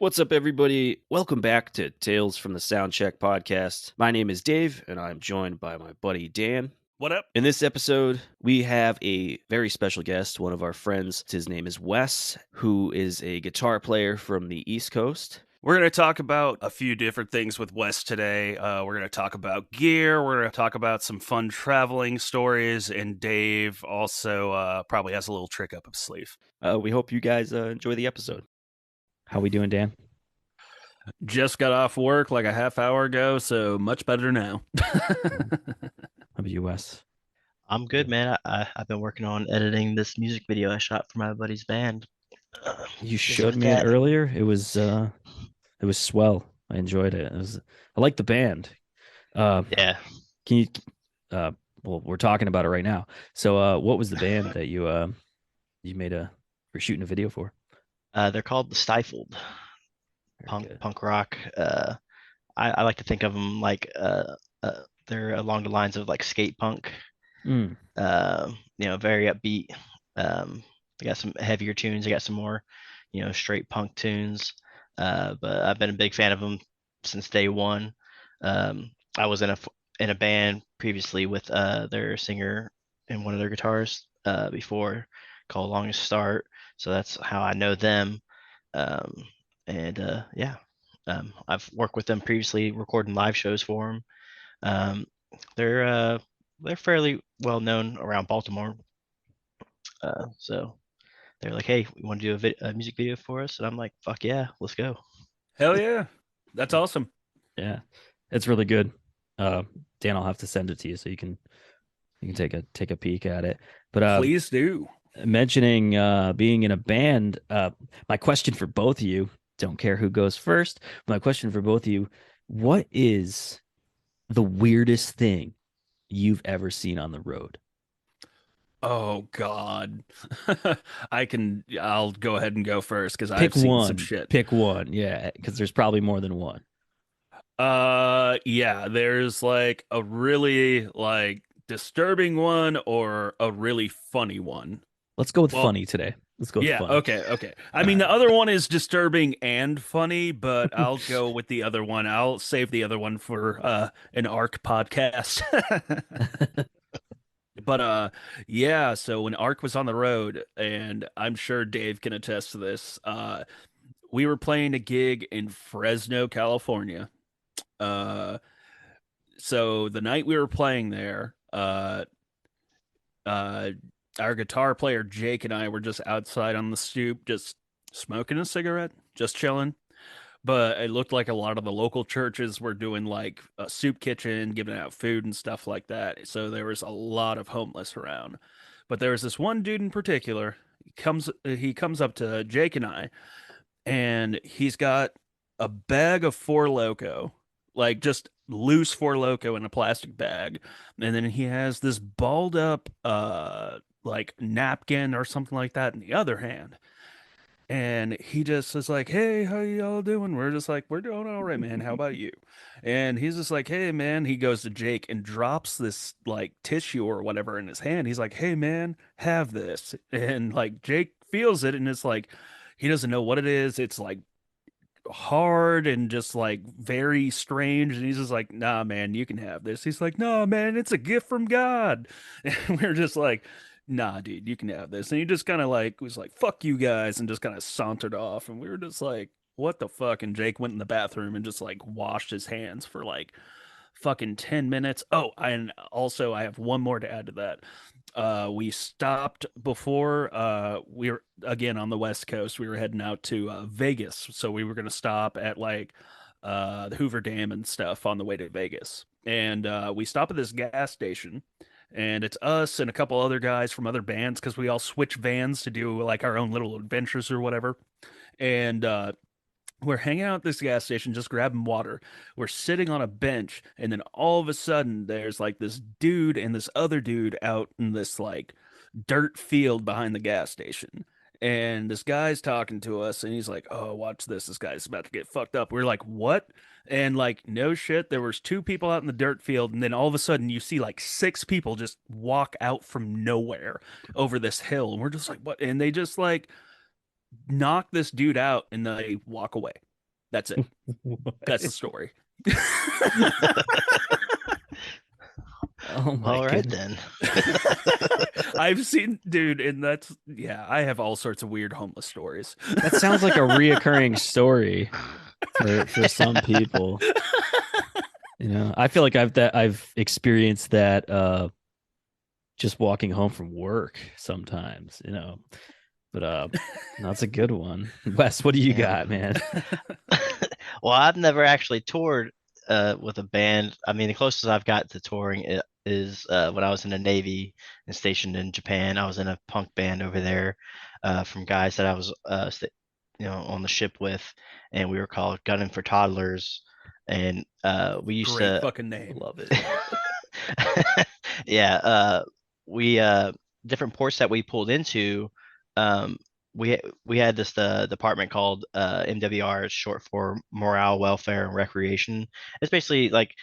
What's up, everybody? Welcome back to Tales from the Soundcheck podcast. My name is Dave, and I'm joined by my buddy Dan. What up? In this episode, we have a very special guest, one of our friends. His name is Wes, who is a guitar player from the East Coast. We're going to talk about a few different things with Wes today. We're going to talk about gear. We're going to talk about some fun traveling stories. And Dave also probably has a little trick up his sleeve. We hope you guys enjoy the episode. How we doing, Dan? Just got off work like a half hour ago, so much better now. How about you, Wes? I'm good, man. I've been working on editing this music video I shot for my buddy's band. You showed me it earlier. It was swell. I enjoyed it. I like the band. Yeah. Can you? Well, we're talking about it right now. So, what was the band that you made for shooting a video for? They're called the Stifled. Punk rock. I like to think of them like they're along the lines of like skate punk. Very upbeat. They got some heavier tunes. They got some more, straight punk tunes. But I've been a big fan of them since day one. I was in a band previously with their singer and one of their guitarists before, called Longest Start. So that's how I know them. I've worked with them previously, recording live shows for them. They're fairly well known around Baltimore. So they're like, "Hey, we want to do a music video for us," and I'm like, "Fuck yeah, let's go!" Hell yeah, that's awesome. Yeah, it's really good. Dan, I'll have to send it to you so you can take a peek at it. But please do. Mentioning being in a band, my question for both of you, don't care who goes first, my question for both of you, what is the weirdest thing you've ever seen on the road? Oh God. I'll go ahead and go first because I've seen some shit. Pick one, yeah, because there's probably more than one. Yeah, there's like a really like disturbing one or a really funny one. Let's go with funny today. Let's go with funny. Okay. I mean, the other one is disturbing and funny, but I'll go with the other one. I'll save the other one for an ARC podcast. But yeah, so when ARC was on the road, and I'm sure Dave can attest to this, we were playing a gig in Fresno, California. So the night we were playing there, our guitar player Jake and I were just outside on the stoop, just smoking a cigarette, just chilling. But it looked like a lot of the local churches were doing like a soup kitchen, giving out food and stuff like that. So there was a lot of homeless around. But there was this one dude in particular. He comes up to Jake and I, and he's got a bag of Four Loko, like just loose Four Loko in a plastic bag, and then he has this balled up like napkin or something like that in the other hand. And he just is like, "Hey, how y'all doing?" We're just like, "We're doing all right, man. How about you?" And he's just like, "Hey, man." He goes to Jake and drops this like tissue or whatever in his hand. He's like, "Hey, man, have this." And like Jake feels it, and it's like he doesn't know what it is. It's like hard and just like very strange, and he's just like, "Nah, man, you can have this." He's like, "Nah, man, it's a gift from God." And we're just like, "Nah, dude, you can have this." And he just kind of like was like, "Fuck you guys," and just kind of sauntered off, and we were just like, "What the fuck?" And Jake went in the bathroom and just like washed his hands for like fucking 10 minutes. Oh, and also I have one more to add to that. We stopped before we were again on the West Coast. We were heading out to Vegas, so we were going to stop at like the Hoover Dam and stuff on the way to Vegas. And we stop at this gas station, and it's us and a couple other guys from other bands because we all switch vans to do like our own little adventures or whatever. And we're hanging out at this gas station, just grabbing water. We're sitting on a bench, and then all of a sudden, there's like this dude and this other dude out in this like dirt field behind the gas station. And this guy's talking to us, and he's like, "Oh, watch this. This guy's about to get fucked up." We're like, "What?" And like, no shit, there was two people out in the dirt field, and then all of a sudden, you see like six people just walk out from nowhere over this hill, and we're just like, "What?" And they just like knock this dude out and they walk away. That's it. That's the story. Oh my All right goodness. then. I've seen, dude, and that's yeah. I have all sorts of weird homeless stories. That sounds like a reoccurring story for some people. I feel like I've experienced that just walking home from work sometimes. But that's a good one. Wes, what do you Yeah. got, man? Well, I've never actually toured with a band. I mean, the closest I've got to touring is when I was in the Navy and stationed in Japan. I was in a punk band over there from guys that I was on the ship with, and we were called Gunning for Toddlers, and we used Great to fucking name. Love it. yeah, we different ports that we pulled into, um, we had this department called MWR, it's short for Morale, Welfare, and Recreation. It's basically like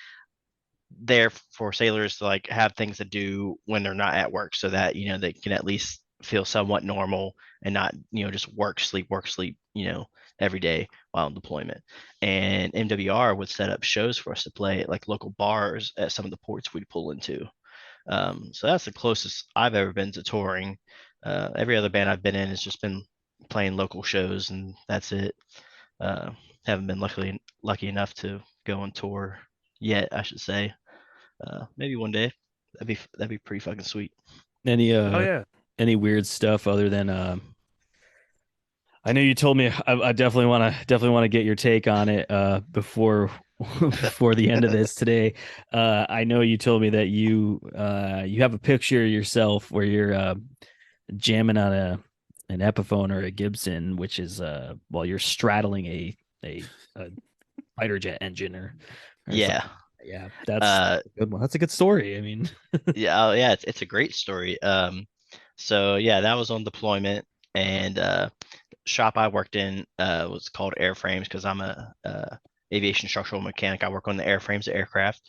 there for sailors to like have things to do when they're not at work, so that they can at least feel somewhat normal and not just work, sleep, every day while on deployment. And MWR would set up shows for us to play at like local bars at some of the ports we'd pull into. So that's the closest I've ever been to touring. Every other band I've been in has just been playing local shows, and that's it. Uh, haven't been lucky enough to go on tour yet, I should say. Maybe one day. That'd be pretty fucking sweet. Any Oh yeah. any weird stuff other than I know you told me I definitely want to get your take on it before before the end of this today. I know you told me that you have a picture of yourself where you're jamming on an Epiphone or a Gibson, which is while you're straddling a fighter jet engine or something. Yeah. Yeah, that's Uh, a good one. That's a good story. I mean, yeah. Oh, yeah. It's a great story. So yeah, that was on deployment, and shop I worked in was called Airframes because I'm a aviation structural mechanic. I work on the airframes of aircraft,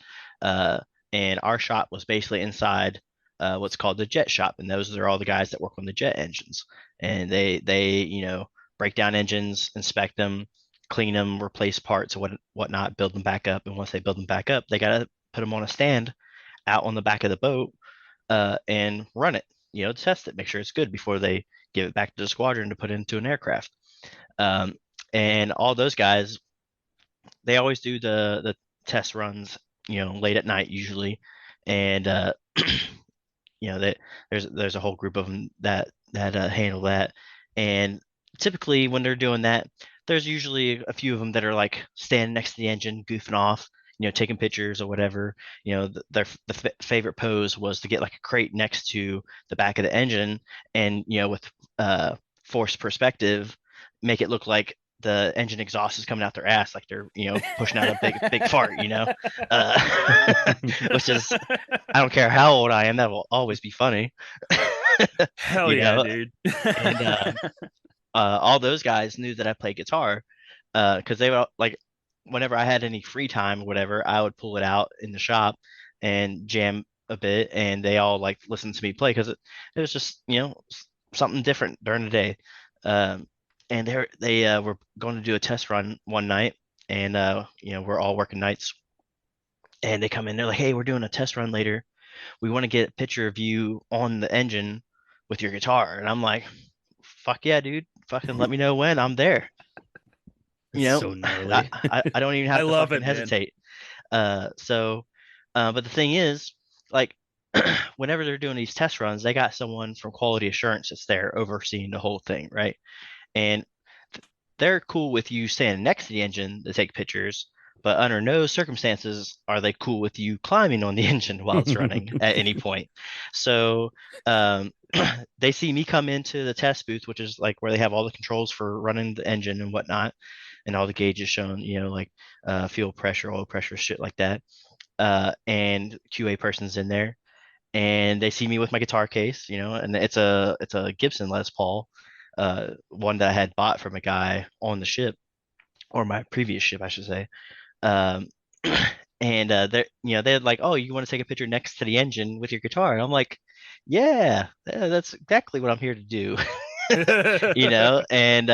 uh, and our shop was basically inside what's called the jet shop, and those are all the guys that work on the jet engines, and they break down engines, inspect them, clean them, replace parts, whatnot, build them back up, and once they build them back up, they gotta put them on a stand out on the back of the boat and run it, test it, make sure it's good before they give it back to the squadron to put into an aircraft. Um, and all those guys, they always do the test runs, late at night usually, and that there's a whole group of them that handle that, and typically when they're doing that, there's usually a few of them that are like standing next to the engine, goofing off, taking pictures or whatever. Their favorite pose was to get like a crate next to the back of the engine, and with forced perspective, make it look like the engine exhaust is coming out their ass, like they're pushing out a big fart, which is, I don't care how old I am, that will always be funny. Hell you yeah, know, dude. and all those guys knew that I played guitar because they were like, whenever I had any free time or whatever, I would pull it out in the shop and jam a bit, and they all like listened to me play because it was just something different during the day. Um, and they were going to do a test run one night, and we're all working nights, and they come in, they're like, "Hey, we're doing a test run later. We want to get a picture of you on the engine with your guitar." And I'm like, "Fuck yeah, dude! Fucking let me know when I'm there." it's so I, gnarly. I don't even I have to love fucking it, man. hesitate. But the thing is, like, whenever they're doing these test runs, they got someone from quality assurance that's there overseeing the whole thing, right? And they're cool with you standing next to the engine to take pictures, but under no circumstances are they cool with you climbing on the engine while it's running at any point. So they see me come into the test booth, which is like where they have all the controls for running the engine and whatnot, and all the gauges shown, like fuel pressure, oil pressure, shit like that. And QA person's in there, and they see me with my guitar case, and it's a Gibson Les Paul, one that I had bought from a guy on the ship, or my previous ship, I should say. Um, and they're like, "Oh, you want to take a picture next to the engine with your guitar?" And I'm like, "Yeah, that's exactly what I'm here to do." And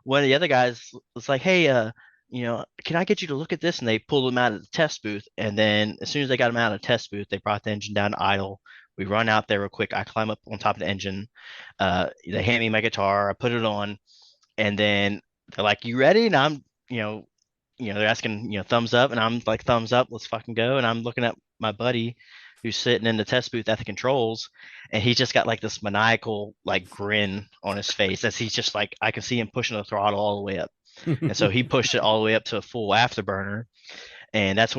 one of the other guys was like, "Hey, can I get you to look at this? And they pulled them out of the test booth. And then as soon as they got them out of the test booth, they brought the engine down to idle. We run out there real quick. I climb up on top of the engine. They hand me my guitar. I put it on, and then they're like, "You ready?" And I'm, they're asking, thumbs up, and I'm like, "Thumbs up, let's fucking go." And I'm looking at my buddy who's sitting in the test booth at the controls, and he's just got like this maniacal like grin on his face as he's just like, I can see him pushing the throttle all the way up. And so he pushed it all the way up to a full afterburner. And that's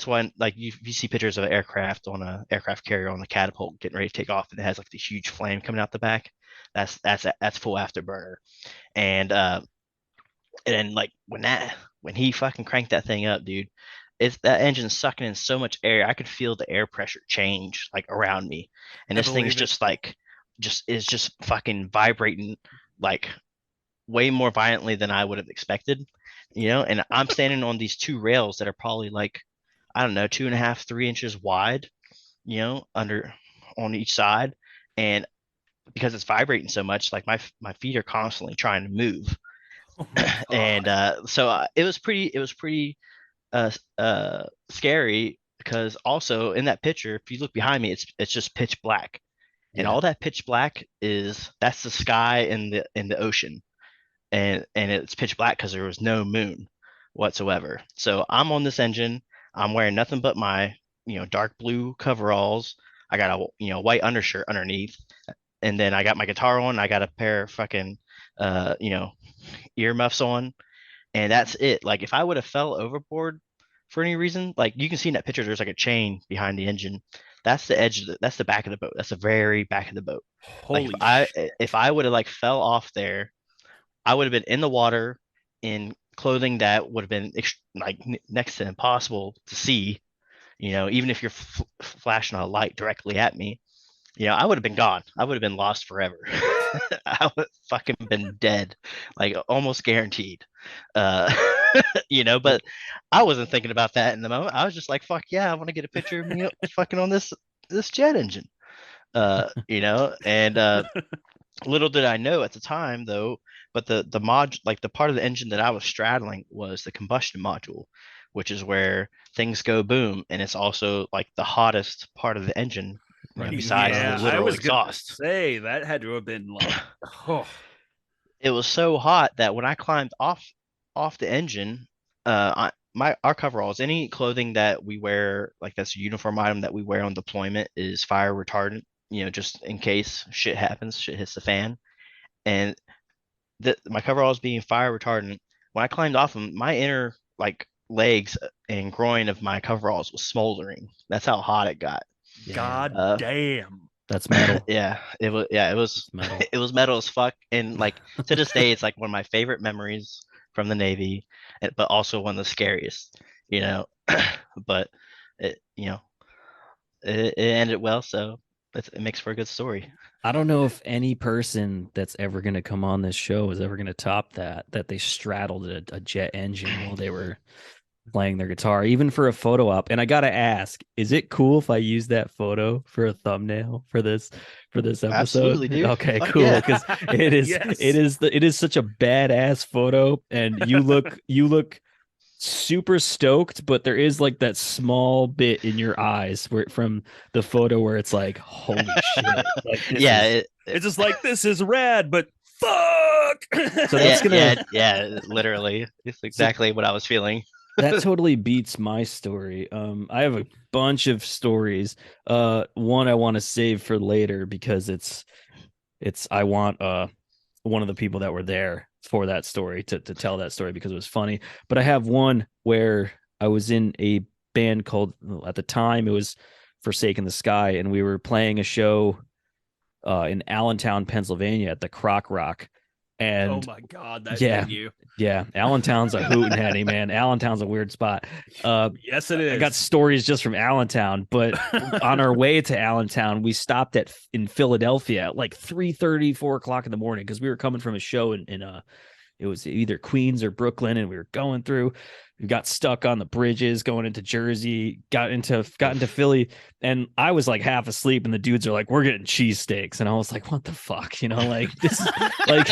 why, like, you see pictures of an aircraft on an aircraft carrier on the catapult getting ready to take off, and it has like this huge flame coming out the back. That's full afterburner. And like when he fucking cranked that thing up, dude, it's that engine sucking in so much air. I could feel the air pressure change like around me, and this thing is just fucking vibrating like way more violently than I would have expected, and I'm standing on these two rails that are probably like, I don't know, 2.5, 3 inches wide, under on each side. And because it's vibrating so much, like my feet are constantly trying to move. Oh my And God. so it was pretty scary, because also in that picture, if you look behind me, it's just pitch black. And Yeah. all that pitch black that's the sky in the ocean. And it's pitch black because there was no moon whatsoever. So I'm on this engine. I'm wearing nothing but my dark blue coveralls. I got a white undershirt underneath, and then I got my guitar on. I got a pair of fucking earmuffs on, and that's it. Like, if I would have fell overboard for any reason, like you can see in that picture, there's like a chain behind the engine. That's the edge. That's the back of the boat. That's the very back of the boat. Like, Holy if I would have like fell off there, I would have been in the water in clothing that would have been like next to impossible to see. Even if you're flashing a light directly at me, I would have been gone. I would have been lost forever. I would have fucking been dead, like almost guaranteed. Uh, but I wasn't thinking about that in the moment. I was just like, fuck yeah, I want to get a picture of me fucking on this jet engine. And little did I know at the time, though, but the mod, like the part of the engine that I was straddling, was the combustion module, which is where things go boom, and it's also like the hottest part of the engine, besides the Yeah, I literal was gonna exhaust. say that had to have been like, oh, It was so hot that when I climbed off the engine, our coveralls, any clothing that we wear, like that's a uniform item that we wear on deployment, is fire retardant. Just in case shit happens, shit hits the fan. And my coveralls being fire retardant, when I climbed off them, my inner like legs and groin of my coveralls was smoldering. That's how hot it got. God damn. That's metal. Yeah, it was. Yeah, it was metal. It was metal as fuck. And like to this day, it's like one of my favorite memories from the Navy, but also one of the scariest. But it ended well, so it makes for a good story. I don't know if any person that's ever going to come on this show is ever going to top that they straddled a jet engine while they were playing their guitar, even for a photo op. And I got to ask, is it cool if I use that photo for a thumbnail for this episode? Absolutely, dude. Okay, Fuck cool. yeah. Because it is Yes. it is such a badass photo, and you look super stoked, but there is like that small bit in your eyes from the photo where it's like, holy shit. Like, Yeah, it's just like, this is rad, but fuck. So that's yeah, literally. It's exactly what I was feeling. that totally beats my story. I have a bunch of stories. One I want to save for later because I want one of the people that were there for that story to tell that story because it was funny. But I have one where I was in a band called, at the time it was Forsaken the Sky, and we were playing a show in Allentown, Pennsylvania at the Croc Rock. And oh my God, that yeah, venue. yeah, Allentown's a hootenanny, man. Allentown's a weird spot. Yes, it is. I got stories just from Allentown, but on our way to Allentown, we stopped in Philadelphia at like 3:30, 4 o'clock in the morning because we were coming from a show in it was either Queens or Brooklyn, and we were going through. We got stuck on the bridges going into Jersey, got into Philly, and I was like half asleep, and the dudes are like, "We're getting cheesesteaks," and I was like, "What the fuck?" Like this is like,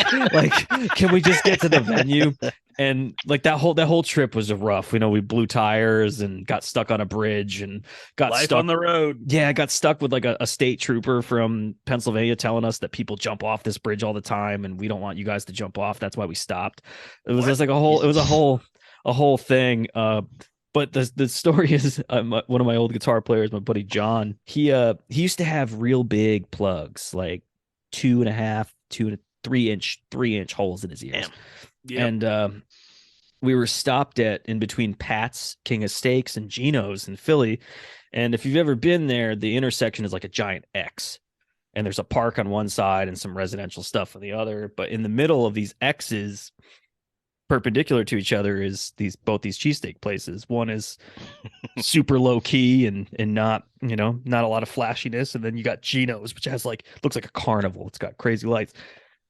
can we just get to the venue? And like that whole trip was rough. We blew tires and got stuck on a bridge and got Life stuck on the road. Yeah, I got stuck with like a state trooper from Pennsylvania telling us that people jump off this bridge all the time, and we don't want you guys to jump off. That's why we stopped. It was just like a whole thing. But the story is one of my old guitar players, my buddy John. He used to have real big plugs, like 2.5, 3 inch holes in his ears. Yep. And we were stopped in between Pat's, King of Steaks, and Gino's in Philly. And if you've ever been there, the intersection is like a giant X. And there's a park on one side and some residential stuff on the other. But in the middle of these X's, perpendicular to each other, is both these cheesesteak places. One is super low key and not not a lot of flashiness, and then you got Gino's, which has looks like a carnival. It's got crazy lights,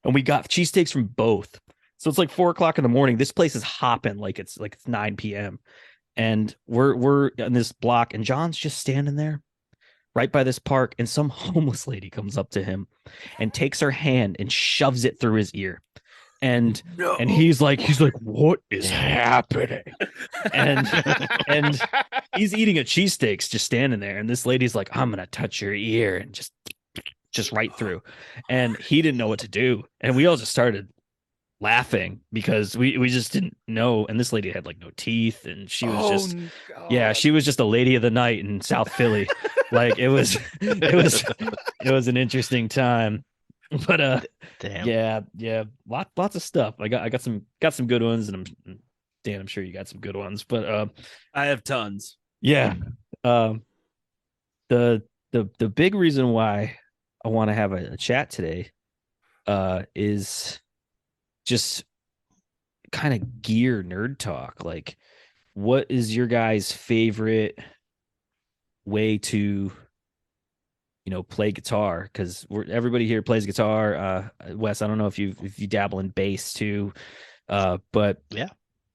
and we got cheesesteaks from both. So it's like 4 o'clock in the morning. This place is hopping like it's 9 p.m. And we're in this block, and John's just standing there right by this park, and some homeless lady comes up to him and takes her hand and shoves it through his ear. And he's like, what is happening? And he's eating a cheesesteaks, just standing there, and this lady's like, I'm gonna touch your ear, and just right through. And he didn't know what to do, and we all just started laughing because we just didn't know. And this lady had like no teeth, and she was she was just a lady of the night in South Philly. Like it was an interesting time. But damn. yeah, lots of stuff. I got some good ones, and I'm sure you got some good ones. But I have tons. Yeah. The big reason why I want to have a chat today is just kind of gear nerd talk. Like, what is your guys' favorite way to play guitar? Because everybody here plays guitar. Wes, I don't know if you dabble in bass too, but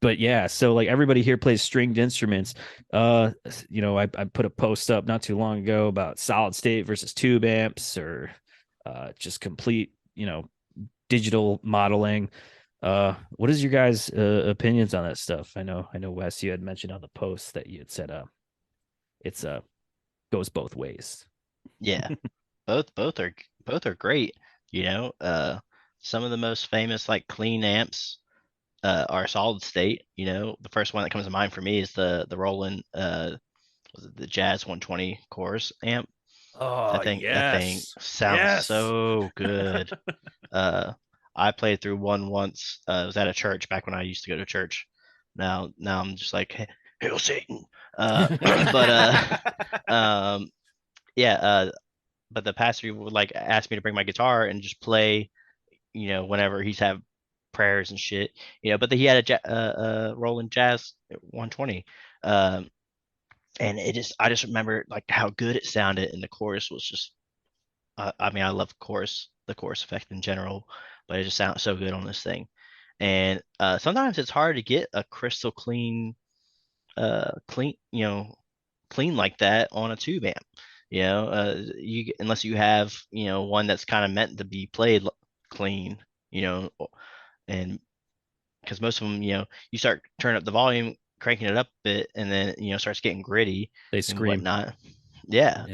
yeah, so like everybody here plays stringed instruments. I put a post up not too long ago about solid state versus tube amps, or just complete digital modeling. What is your guys' opinions on that stuff? I know Wes, you had mentioned on the post that you had said it's goes both ways. Yeah. both are great. Some of the most famous like clean amps are solid state. The first one that comes to mind for me is the Roland was it the Jazz 120 chorus amp. Oh, that thing sounds so good. I played through one once. It was at a church back when I used to go to church. Now I'm just like, hey, hail Satan. But the pastor would like ask me to bring my guitar and just play, whenever he's have prayers and shit, But he had a Roland Jazz 120, and I just remember like how good it sounded, and the chorus was just, I love the chorus effect in general, but it just sounds so good on this thing. And sometimes it's hard to get a crystal clean, clean like that on a tube amp. Unless you have one that's kind of meant to be played clean, and because most of them, you start turning up the volume, cranking it up a bit, and then starts getting gritty. They scream. And whatnot. Yeah.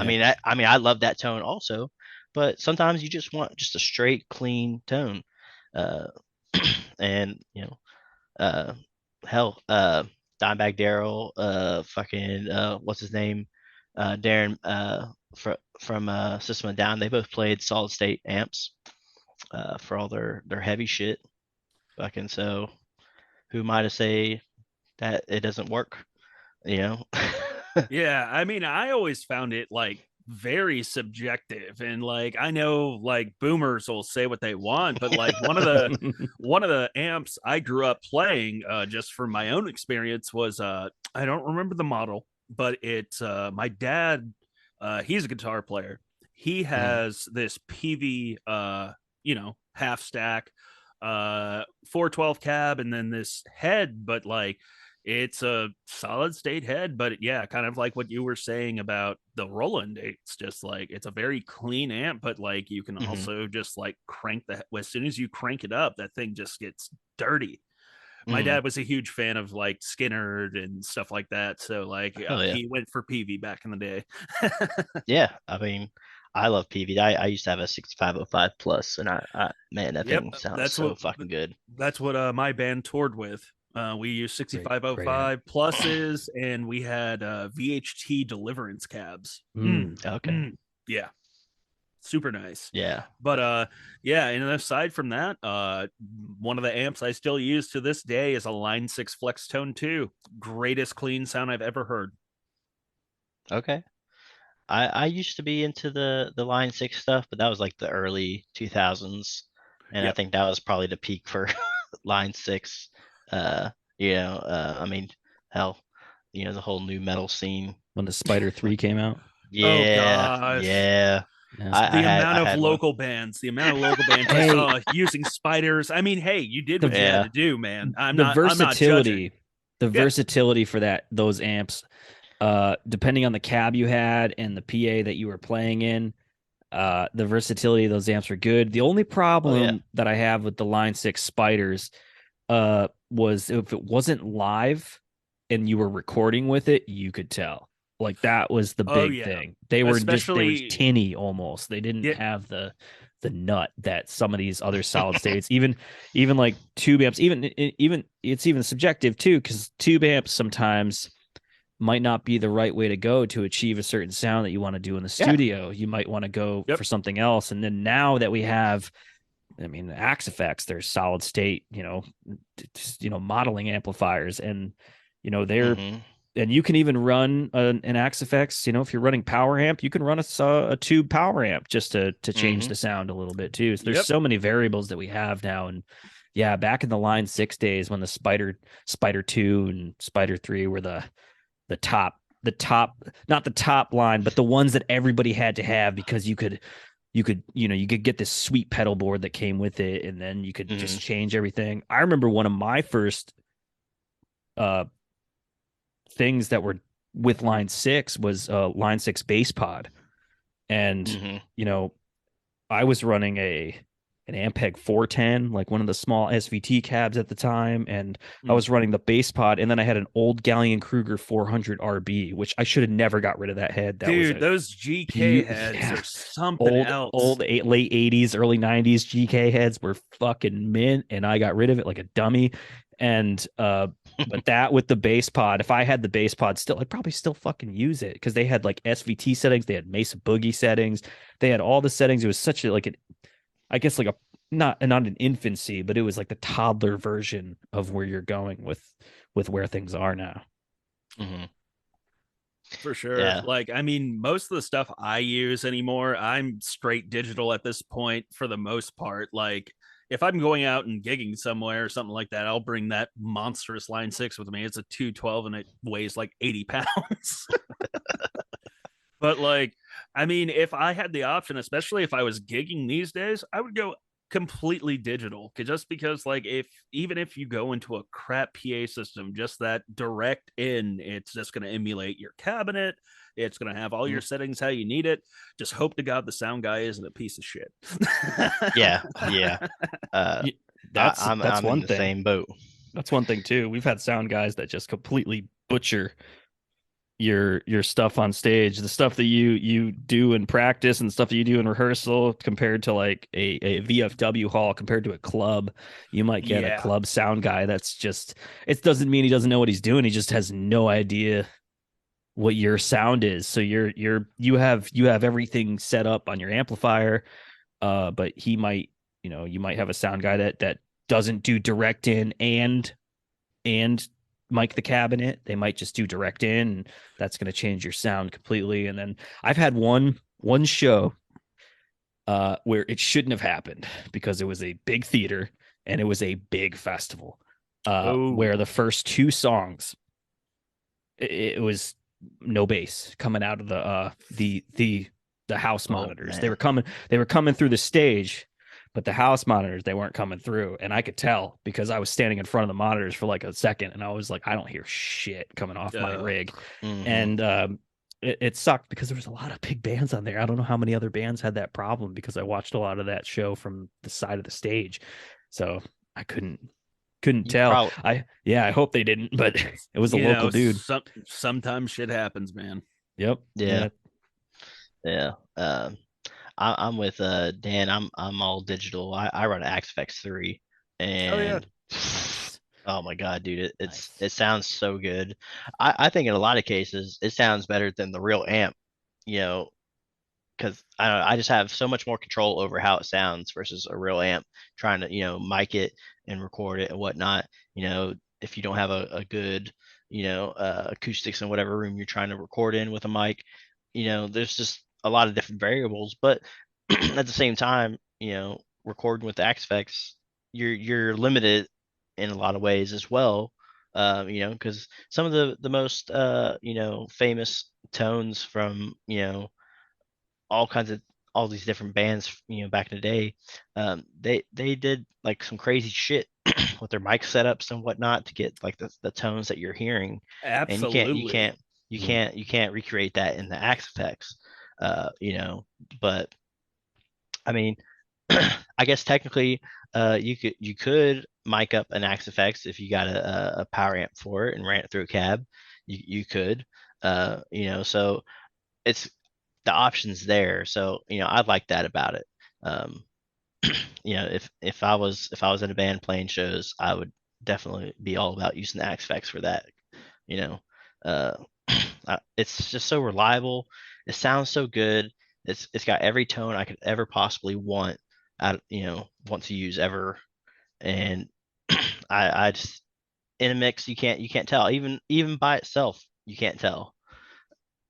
I love that tone also, but sometimes you just want just a straight clean tone. And hell, Dimebag Daryl, fucking what's his name, Darren, from System of a Down. They both played solid state amps for all their heavy shit. Fucking, so who am I to say that it doesn't work? Yeah, I always found it like very subjective, and like I know like boomers will say what they want, but like one of the amps I grew up playing, just from my own experience, was I don't remember the model, but it's my dad, he's a guitar player. He has this PV half stack 412 cab, and then this head, but like It's a solid state head, but yeah, kind of like what you were saying about the Roland. It's just like it's a very clean amp, but like you can Mm-hmm. also just like crank the as soon as you crank it up, that thing just gets dirty. My Mm-hmm. dad was a huge fan of like Skinner and stuff like that, so like Oh yeah. he went for PV back in the day. Yeah. I mean, I love PV. I used to have a 6505 plus, and I man, that Yep, thing sounds that's so what fucking good. my band toured with. We used Great amp. 6505 pluses, and we had VHT deliverance cabs. Okay. Yeah, super nice. Yeah. But yeah, and aside from that, one of the amps I still use to this day is a Line 6 Flex Tone 2. Greatest clean sound I've ever heard. Okay. I used to be into the Line 6 stuff, but that was like the early 2000s, and I Yep. think that was probably the peak for Line 6. Uh, I mean, hell, the whole new metal scene. When the Spider 3 came out. Oh Yeah, gosh. yeah. Yeah. I The had I amount of had one. local bands, the amount of local bands I Hey, saw using spiders. I mean, hey, you did the what you had Yeah. to do, man. the I'm not judging. versatility, the Yeah. versatility for those amps, depending on the cab you had and the PA that you were playing in, the versatility of those amps are good. The only Oh yeah. problem that I have with the Line 6 Spiders was if it wasn't live and you were recording with it, you could tell. Like that was the Oh big yeah. thing. They were Especially tinny almost. They didn't yeah. have the nut that some of these other solid states, even like tube amps, even it's even subjective too, because tube amps sometimes might not be the right way to go to achieve a certain sound that you want to do in the Yeah. studio. You might want to go Yep. for something else. And then now that we have, I mean, the Axe effects, they're solid state, modeling amplifiers, and they're Mm-hmm. and you can even run an Axe effects. If you're running power amp, you can run a tube power amp just to change Mm-hmm. the sound a little bit too. So there's Yep. so many variables that we have now, and yeah, back in the Line 6 days when the Spider 2 and Spider 3 were the top, not the top line, but the ones that everybody had to have because you could get this sweet pedal board that came with it, and then you could Mm-hmm. just change everything. I remember one of my first uh things that were with Line 6 was Line 6 bass pod. And Mm-hmm. you know I was running an Ampeg 410, like one of the small SVT cabs at the time, and I Mm. was running the bass pod, and then I had an old Gallion Kruger 400 RB, which I should have never got rid of that head. That was Dude, a those GK heads yeah, are something old else. late 80s, early 90s GK heads were fucking mint, and I got rid of it like a dummy. And but that with the bass pod, if I had the bass pod still, I'd probably still fucking use it because they had like SVT settings, they had Mesa Boogie settings, they had all the settings. It was such a like an, I guess like a not an infancy, but it was like the toddler version of where you're going with where things are now. Mm-hmm. For sure. Yeah. Like, I mean, most of the stuff I use anymore, I'm straight digital at this point for the most part. Like, if I'm going out and gigging somewhere or something like that, I'll bring that monstrous Line 6 with me. It's a 212 and it weighs like 80 pounds. But like, I mean, if I had the option, especially if I was gigging these days, I would go completely digital. Just because, like, even if you go into a crap PA system, just that direct in, it's just going to emulate your cabinet. It's going to have all your settings how you need it. Just hope to God the sound guy isn't a piece of shit. Yeah. Yeah. Uh, That's that's I'm in one the thing. same boat. That's one thing too. We've had sound guys that just completely butcher your stuff on stage, the stuff that you do in practice and stuff that you do in rehearsal compared to like a VFW hall compared to a club. You might get a Yeah. club sound guy that's just, it doesn't mean he doesn't know what he's doing, he just has no idea what your sound is. So you have everything set up on your amplifier, but he might, you might have a sound guy that doesn't do direct in and mic the cabinet. They might just do direct in, and that's going to change your sound completely. And then I've had one show where it shouldn't have happened because it was a big theater and it was a big festival, Oh, where the first two songs, it was no bass coming out of the house Oh monitors. They man. were coming through the stage, but the house monitors, they weren't coming through, and I could tell because I was standing in front of the monitors for like a second, and I was like, I don't hear shit coming off my rig. And it sucked because there was a lot of big bands on there. I don't know how many other bands had that problem because I watched a lot of that show from the side of the stage, so I couldn't You tell. probably, I hope they didn't, but it was a local dude. Sometimes shit happens, man. yeah, Yeah. yeah. I'm with Dan. I'm all digital. I run Axe 3, Oh yeah. and Nice. oh my god, dude, Nice. it sounds so good. I think in a lot of cases it sounds better than the real amp. You know, because I don't know, I just have so much more control over how it sounds versus a real amp trying to, mic it and record it and whatnot. If you don't have a good, acoustics in whatever room you're trying to record in with a mic, there's just a lot of different variables. But at the same time, recording with Axe Effects, you're limited in a lot of ways as well. Because some of the most famous tones from all kinds of all these different bands, back in the day, they did like some crazy shit with their mic setups and whatnot to get like the tones that you're hearing, and Absolutely. you can't recreate that in the Axe Effects, but I mean, I guess technically, you could mic up an Axe Effects if you got a power amp for it and ran it through a cab. You could, so it's the options there. So I like that about it. Um, if I was in a band playing shows, I would definitely be all about using the Axe Effects for that. You know, uh, it's just so reliable. It sounds so good. It's got every tone I could ever possibly want to use ever. And I just in a mix you can't tell even by itself you can't tell.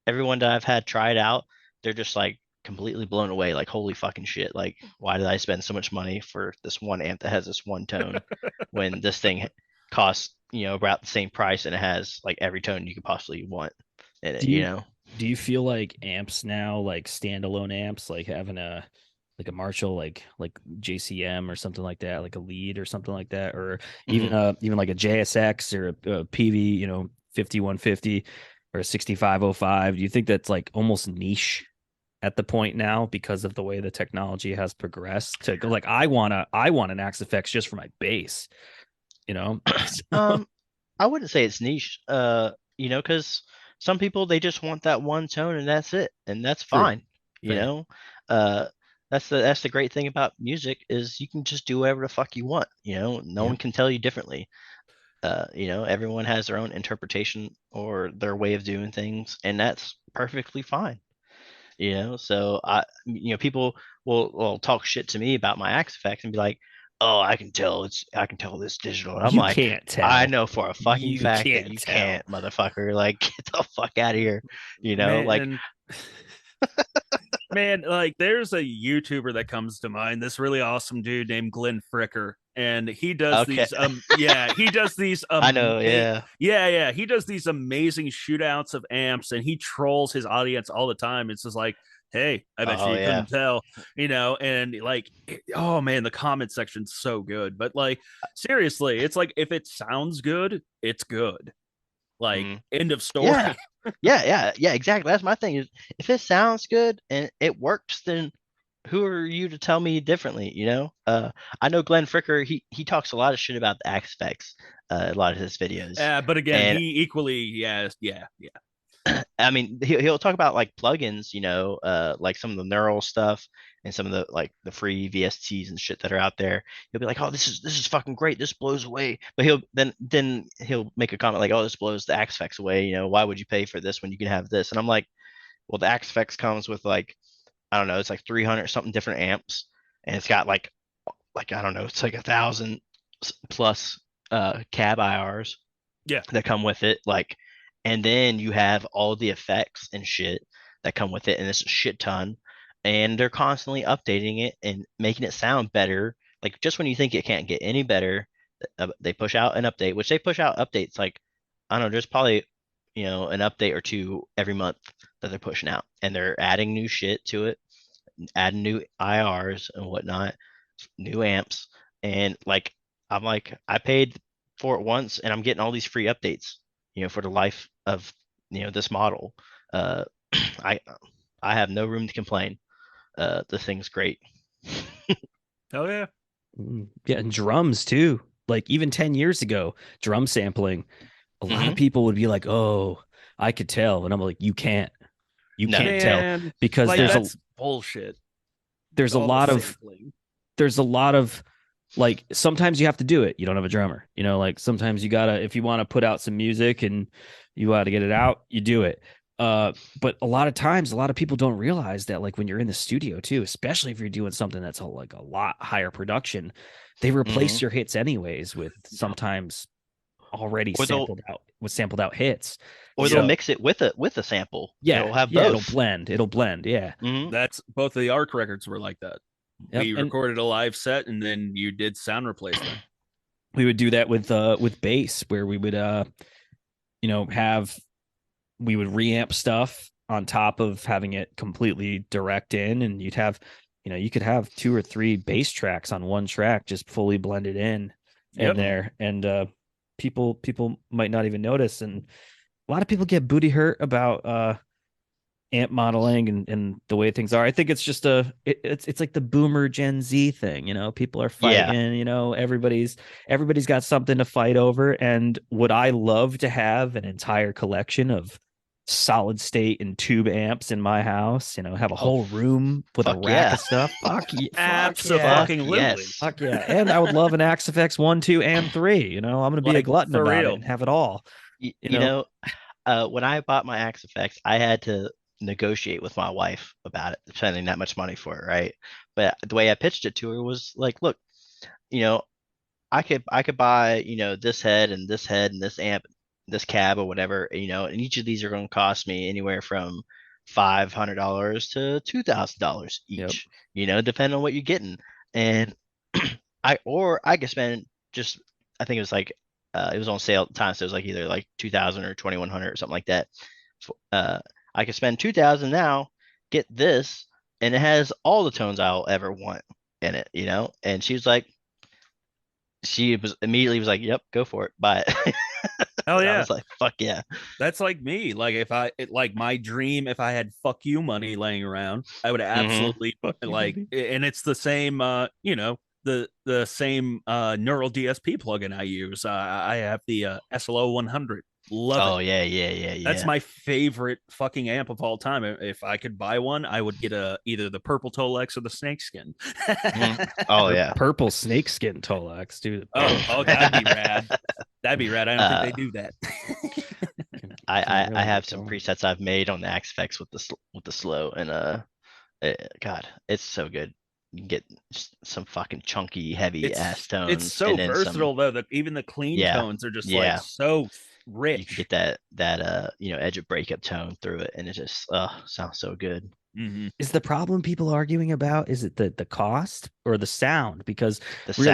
Everyone that I've had try it out, they're just like completely blown away. Like, holy fucking shit! Like, why did I spend so much money for this one amp that has this one tone when this thing costs about the same price and it has like every tone you could possibly want in it. Do you do you feel like amps now, like standalone amps, like having a Marshall like JCM or something like that, like a lead or something like that, or even Mhm. even like a JSX or a PV, 5150 or a 6505? Do you think that's like almost niche at the point now because of the way the technology has progressed to go like I want an Axe effects just for my bass, you know? So, Um, I wouldn't say it's niche, because some people they just want that one tone and that's it, and that's true. fine. You Fair. know, uh, that's the great thing about music is you can just do whatever the fuck you want. No Yep. one can tell you differently. Everyone has their own interpretation or their way of doing things, and that's perfectly fine. So people will talk shit to me about my Axe Effects and be like, oh, I can tell this digital. And I'm You like, can't I tell. know for a fucking You fact that can't you tell. can't, motherfucker. Like, get the fuck out of here. Like, Man, man, like there's a YouTuber that comes to mind, this really awesome dude named Glenn Fricker. And he does okay, these yeah, he does these I know, yeah. yeah, he does these amazing shootouts of amps and he trolls his audience all the time. It's just like, hey, I bet Oh you yeah. couldn't tell, and like, oh man, the comment section's so good. But like, seriously, it's like if it sounds good, it's good. Like, Mhm. end of Yeah. story. Yeah, exactly. That's my thing is if it sounds good and it works, then who are you to tell me differently? I know Glenn Fricker, he talks a lot of shit about the Axe Effects, a lot of his videos. But again, And he equally, yeah. I mean, he'll talk about like plugins, like some of the neural stuff and some of the like the free VSTs and shit that are out there. He'll be like, "Oh, this is fucking great. This blows away." But he'll make a comment like, "Oh, this blows the Axe Effects away. Why would you pay for this when you can have this?" And I'm like, "Well, the Axe Effects comes with like I don't know, it's like 300 something different amps, and it's got like I don't know, it's like 1,000 plus cab IRs Yeah. that come with it, like, and then you have all the effects and shit that come with it, and it's a shit ton, and they're constantly updating it and making it sound better. Like just when you think it can't get any better, they push out an update, which they push out updates like I don't know, there's probably an update or two every month that they're pushing out, and they're adding new shit to it, adding new IRs and whatnot. new amps, and like I'm like I paid for it once, and I'm getting all these free updates, for the life of this model. Uh, I I have no room to complain. The thing's great. Oh yeah. Yeah, and drums too. Like even 10 years ago, drum sampling, a lot of Hmm. people would be like, "Oh, I could tell." And I'm like, "You can't. You No. can't tell Man, because like No. that's bullshit. there's a All the lot of sampling. there's a lot of like sometimes you have to do it. You don't have a drummer. Like sometimes you gotta if you want to put out some music and you gotta get it out, you do it. But a lot of times, a lot of people don't realize that like when you're in the studio too, especially if you're doing something that's like a lot higher production, they Hmm. replace your hits anyways with sometimes already Or they'll sampled out hits. or they'll Yep. So mix it with a sample. yeah, They'll have yeah, it'll both. blend. It'll blend. Yeah. Hmm. That's both of the ARC records were like that. Yep. We And recorded a live set and then you did sound replacement. we would do that with bass where we would have we would reamp stuff on top of having it completely direct in, and you could have two or three bass tracks on one track just fully blended in Yep. there, and people might not even notice, and a lot of people get booty hurt about amp modeling and the way things are. I think it's just it's like the boomer Gen Z thing, people are Yeah. fighting, everybody's got something to fight over. And would I love to have an entire collection of solid state and tube amps in my house, have a Oh, whole room with a fuck rack yeah. of stuff? Fuck yeah, Fuck Abso-fucking-lutely. yes. fuck yeah. And I would love an Axe FX 1, 2, and 3. I'm gonna be a Like glutton for about it real. and have it all. You, You you know, know, when I bought my Axe Effects, I had to negotiate with my wife about it, spending that much money for it, right? But the way I pitched it to her was like, look, you know, I could buy, this head and this amp, this cab or whatever, and each of these are going to cost me anywhere from $500 to $2,000 yep. each, depending on what you're getting. And I could spend just I think it was like it was on sale at the time, so it was like either like 2,000 or 2,100 or something like that. Uh, I could spend 2,000 now, get this, and it has all the tones I'll ever want in it, And she was immediately was like, "Yep, go for it, buy it." Hell And I yeah. was like, "Fuck yeah." That's like me. Like if like my dream, if I had fuck you money laying around, I would Hmm. absolutely Fuck you, like, buddy. and it's the same, the same neural DSP plugin I use. I have the SLO 100. Love it. Oh yeah, yeah, yeah, That's yeah. my favorite fucking amp of all time. If I could buy one, I would get either the purple Tolex or the snakeskin. Hmm. Oh yeah. Purple snakeskin Tolex, dude. Oh, that'd be rad. That'd be rad. I don't think they uh, do that. I Really have get some going. presets I've made on the Axe Effects with the slow, and God, it's so good. You can get some fucking chunky, heavy ass It's tones, so and then some. versatile though that even the clean Yeah, tones are just like yeah. so You can rich. get that edge of breakup tone through it, and it just sounds so good. Hmm. Is the problem people arguing about, is it the cost or the sound? Because The sound.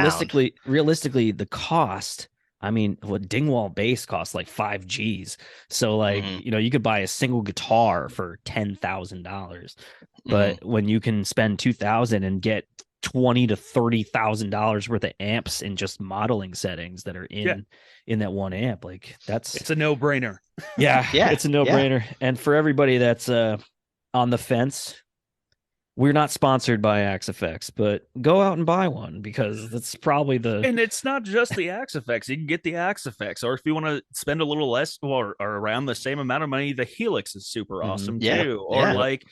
realistically, the cost, I mean, what Dingwall bass costs like 5 G's. So like, Hmm. you could buy a single guitar for $10,000. Hmm. But when you can spend 2,000 and get 20 to $30,000 worth of amps in just modeling settings that are Yeah, in that one amp, like that's it's a no-brainer. yeah, Yeah, it's a yeah. no-brainer. And for everybody that's on the fence, we're not sponsored by Axe Effects, but go out and buy one because that's probably the And it's not just the Axe effects. You can get the Axe effects, or if you want to spend a little less or around the same amount of money, the Helix is super Mhm. awesome Yeah, too. Or yeah. Yep. like,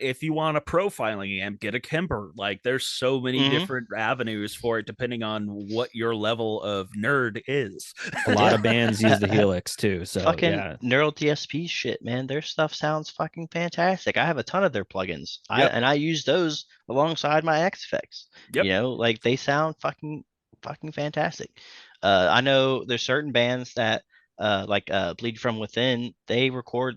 if you want a profiling amp, get a Kemper. Like, there's so many Hmm. different avenues for it, depending on what your level of nerd is. A lot Yeah. of bands use the Helix too. So Fucking yeah. neural DSP shit, man. Their stuff sounds fucking fantastic. I have a ton of their plugins. Yep. I use those alongside my X effects. Yep. Like they sound fucking fantastic. I know there's certain bands that like Bleed From Within, they record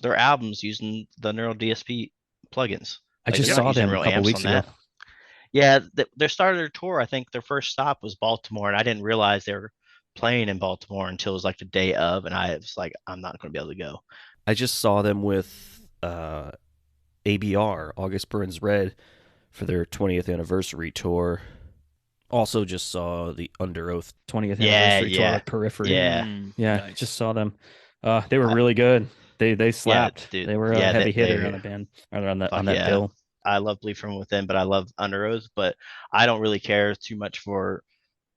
their albums using the neural DSP plugins. I Like just they're not saw using them a real couple amps weeks on ago. that. Yeah, their start of their tour, I think their first stop was Baltimore, and I didn't realize they were playing in Baltimore until it was like the day of, and I was like, I'm not going to be able to go. I just saw them with ABR, August Burns Red, for their 20th anniversary tour. Also, just saw the Under Oath 20th anniversary tour at Periphery. Yeah, Nice. just saw them. They were really good. They slapped. Dude. They were a heavy hitter on the band or on that bill. I love Bleed From Within, but I love Under Oath, but I don't really care too much for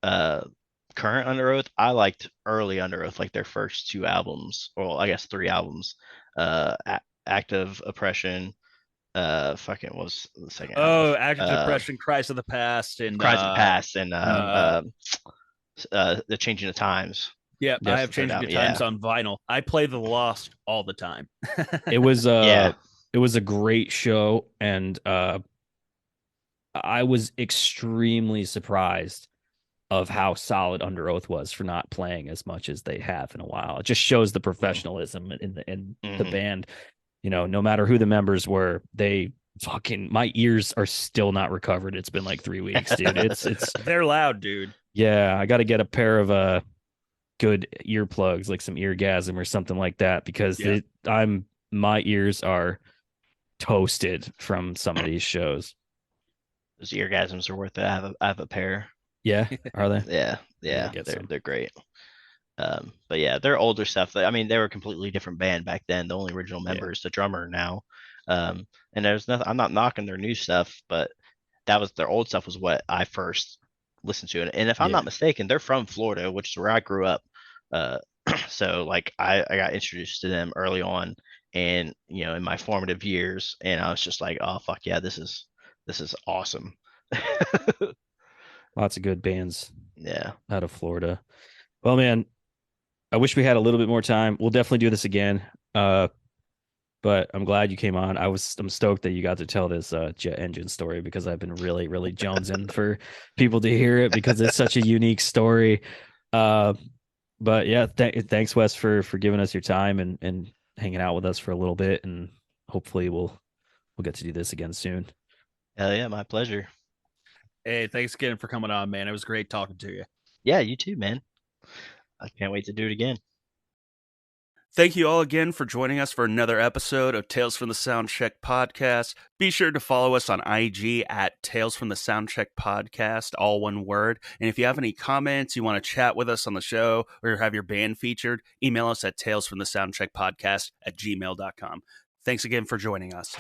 current Under Oath. I liked early Under Oath, like their first 2 albums, or I guess 3 albums. Act of Oppression, fucking was the second Oh, album. Act of Depression, Cries of the Past, and Cries of the Past, and the Changing of Times. Yeah, Yes, I have Changing of Times on vinyl. I play The Lost all the time. It was it was a great show, and I was extremely surprised of how solid Under Oath was for not playing as much as they have in a while. It just shows the professionalism in the band. You know, no matter who the members were, they fucking, my ears are still not recovered. It's been like 3 weeks, dude. It's They're loud, dude. Yeah, I got to get a pair of good earplugs, like some Eargasm or something like that, because my ears are toasted from some of these shows. Those Eargasms are worth it. I have a pair. Yeah, are they? Yeah, they're great. But yeah, their older stuff. I mean, they were a completely different band back then. The only original member is the drummer now. And there's nothing. I'm not knocking their new stuff, but that was their old stuff was what I first listened to. And if I'm not mistaken, they're from Florida, which is where I grew up. So like I got introduced to them early on, and in my formative years, and I was just like, oh fuck yeah, this is awesome. Lots of good bands. Yeah. Out of Florida. Well, man, I wish we had a little bit more time. We'll definitely do this again. But I'm glad you came on. I'm stoked that you got to tell this jet engine story, because I've been really, really jonesing for people to hear it, because it's such a unique story. But yeah, thanks, Wes, for giving us your time and hanging out with us for a little bit, and hopefully we'll get to do this again soon. Hell yeah, my pleasure. Hey, thanks again for coming on, man. It was great talking to you. Yeah, you too, man. I can't wait to do it again. Thank you all again for joining us for another episode of Tales from the Soundcheck Podcast. Be sure to follow us on IG at Tales from the Soundcheck Podcast, all one word. And if you have any comments, you want to chat with us on the show, or have your band featured, email us at talesfromthesoundcheckpodcast@gmail.com. Thanks again for joining us.